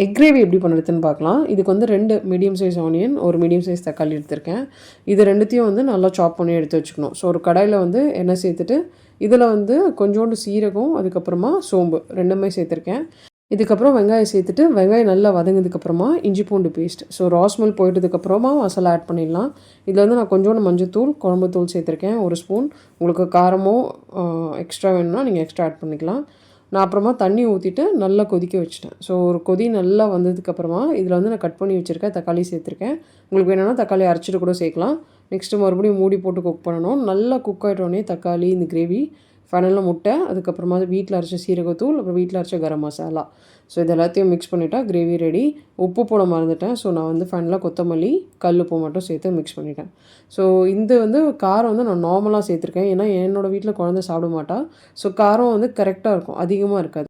Egg gravy எப்படி பண்ணுறதுன்னு பார்க்கலாம். இதுக்கு வந்து 2 மீடியம் சைஸ் ஆனியன், ஒரு மீடியம் சைஸ் தக்காளி எடுத்திருக்கேன். இது 2த்தையும் வந்து நல்லா சாப் பண்ணி எடுத்து வச்சுக்கணும். ஸோ ஒரு கடாயில வந்து எண்ணெய் சேர்த்துட்டு, இதில வந்து கொஞ்சோண்டு சீரகம், அதுக்கப்புறமா சோம்பு 2மே சேர்த்துருக்கேன். இதுக்கப்புறம் வெங்காயம் சேர்த்துட்டு, வெங்காயம் நல்லா வதங்கினதுக்கப்புறமா இஞ்சி பூண்டு பேஸ்ட். ஸோ ரா ஸ்மெல் போயிட்டதுக்கப்புறமா மசாலா ஆட் பண்ணிடலாம். இதில் வந்து நான் கொஞ்சோண்டு மஞ்சத்தூள், குழம்பு தூள் சேர்த்துருக்கேன் 1 ஸ்பூன். உங்களுக்கு காரமோ எக்ஸ்ட்ரா வேணும்னா நீங்கள் எக்ஸ்ட்ரா ஆட் பண்ணிக்கலாம். நான் அப்புறமா தண்ணி ஊற்றிட்டு நல்லா கொதிக்க வச்சுட்டேன். ஸோ ஒரு கொதி நல்லா வந்ததுக்கப்புறமா இதில் வந்து நான் கட் பண்ணி வச்சுருக்கேன் தக்காளி சேர்த்துருக்கேன். உங்களுக்கு வேணும்னா தக்காளி அரைச்சிட்டு கூட சேர்க்கலாம். நெக்ஸ்ட்டு மறுபடியும் மூடி போட்டு குக் பண்ணணும். நல்லா குக் ஆகிட்டோடனே தக்காளி, இந்த கிரேவி, ஃபைனலாக முட்டை, அதுக்கப்புறமா வீட்டில் அரைச்ச சீரகத்தூள், அப்புறம் வீட்டில் அரைச்ச கரம் மசாலா. ஸோ இது எல்லாத்தையும் மிக்ஸ் பண்ணிட்டா கிரேவி ரெடி. உப்பு போட மறந்துட்டேன். ஸோ நான் வந்து ஃபைனலாக கொத்தமல்லி, கல் உப்பு மட்டும் சேர்த்து மிக்ஸ் பண்ணிட்டேன். ஸோ இந்த வந்து காரம் வந்து நான் நார்மலாக சேர்த்துருக்கேன். ஏன்னா என்னோடய வீட்டில் குழந்தை சாப்பிட மாட்டா. ஸோ காரம் வந்து கரெக்டாக இருக்கும். அதிகமாக இருக்காது.